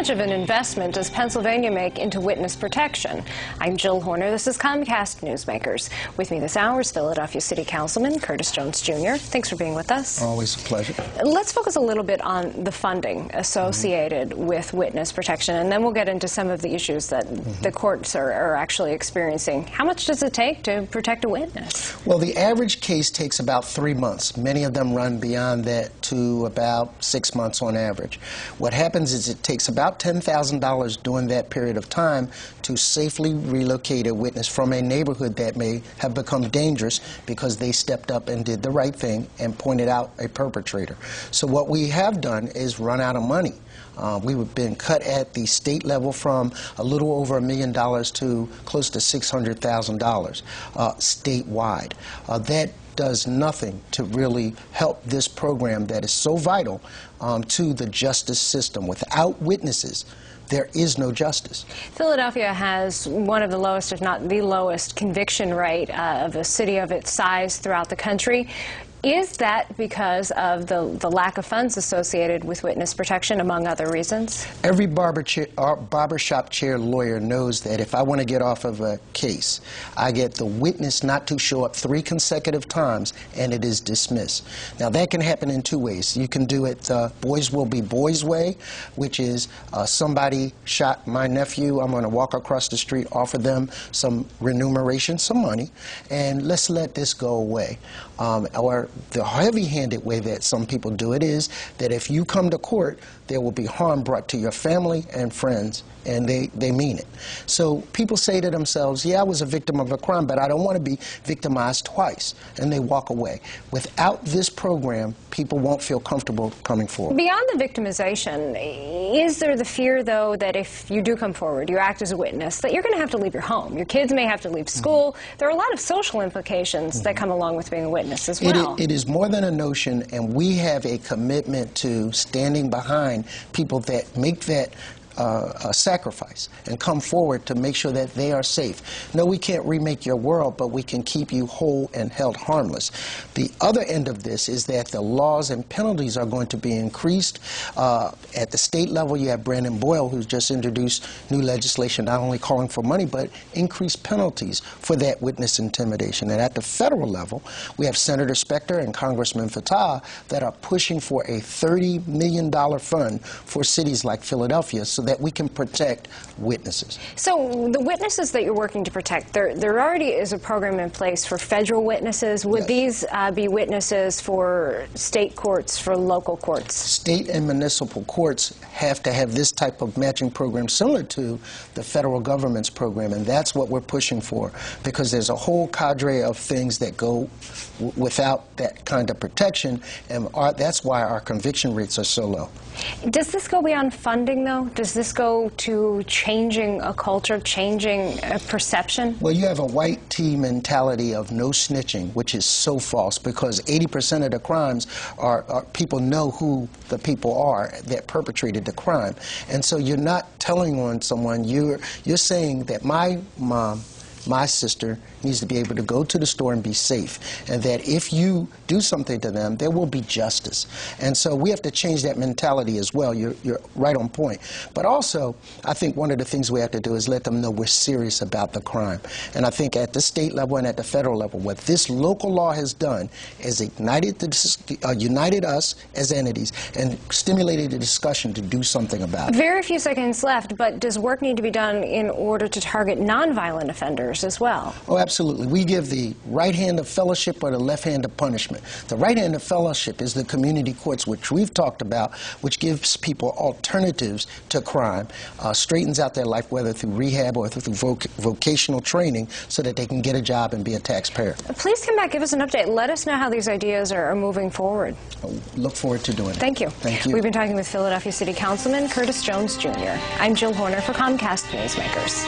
much of an investment does Pennsylvania make into witness protection? I'm Jill Horner. This is Comcast Newsmakers. With me this hour is Philadelphia City Councilman Curtis Jones, Jr. Thanks for being with us. Always a pleasure. Let's focus a little bit on the funding associated with witness protection, and then we'll get into some of the issues that the courts are actually experiencing. How much does it take to protect a witness? Well, the average case takes about 3 months. Many of them run beyond that to about 6 months on average. What happens is it takes about $10,000 during that period of time to safely relocate a witness from a neighborhood that may have become dangerous because they stepped up and did the right thing and pointed out a perpetrator. So what we have done is run out of money. We've been cut at the state level from a little over $1 million to close to $600,000 statewide. That does nothing to really help this program that is so vital to the justice system. Without witnesses, there is no justice. Philadelphia has one of the lowest, if not the lowest, conviction rate of a city of its size throughout the country. Is that because of the lack of funds associated with witness protection, among other reasons? Every barbershop chair lawyer knows that if I want to get off of a case, I get the witness not to show up 3 consecutive times and it is dismissed. Now, that can happen in 2 ways. You can do it the boys will be boys way, which is somebody shot my nephew. I'm going to walk across the street, offer them some remuneration, some money, and let's let this go away. Or the heavy-handed way that some people do it is that if you come to court, there will be harm brought to your family and friends, and they mean it. So people say to themselves, yeah, I was a victim of a crime, but I don't want to be victimized twice, and they walk away. Without this program, people won't feel comfortable coming forward. Beyond the victimization, is there the fear, though, that if you do come forward, you act as a witness, that you're going to have to leave your home? Your kids may have to leave school. There are a lot of social implications that come along with being a witness as well. It is more than a notion, and we have a commitment to standing behind people that make that sacrifice and come forward to make sure that they are safe. No, we can't remake your world, but we can keep you whole and held harmless. The other end of this is that the laws and penalties are going to be increased. At the state level, you have Brandon Boyle, who's just introduced new legislation not only calling for money, but increased penalties for that witness intimidation. And at the federal level, we have Senator Specter and Congressman Fattah that are pushing for a $30 million fund for cities like Philadelphia so that we can protect witnesses. So the witnesses that you're working to protect, there already is a program in place for federal witnesses. Would these be witnesses for state courts, for local courts? State and municipal courts have to have this type of matching program similar to the federal government's program, and that's what we're pushing for, because there's a whole cadre of things that go without that kind of protection, and that's why our conviction rates are so low. Does this go beyond funding, though? Does this go to changing a culture, changing a perception? Well, you have a white tea mentality of no snitching, which is so false, because 80% of the crimes are people know who the people are that perpetrated the crime. And so you're not telling on someone, you're saying that my mom, my sister needs to be able to go to the store and be safe, and that if you do something to them, there will be justice. And so we have to change that mentality as well. You're right on point. But also, I think one of the things we have to do is let them know we're serious about the crime. And I think at the state level and at the federal level, what this local law has done is united us as entities and stimulated a discussion to do something about it. Very few seconds left, but does work need to be done in order to target nonviolent offenders as well? Oh, absolutely. We give the right hand of fellowship or the left hand of punishment. The right hand of fellowship is the community courts, which we've talked about, which gives people alternatives to crime, straightens out their life, whether through rehab or through vocational training, so that they can get a job and be a taxpayer. Please come back, give us an update. Let us know how these ideas are moving forward. Look forward to doing it. Thank you. Thank you. We've been talking with Philadelphia City Councilman Curtis Jones, Jr. I'm Jill Horner for Comcast Newsmakers.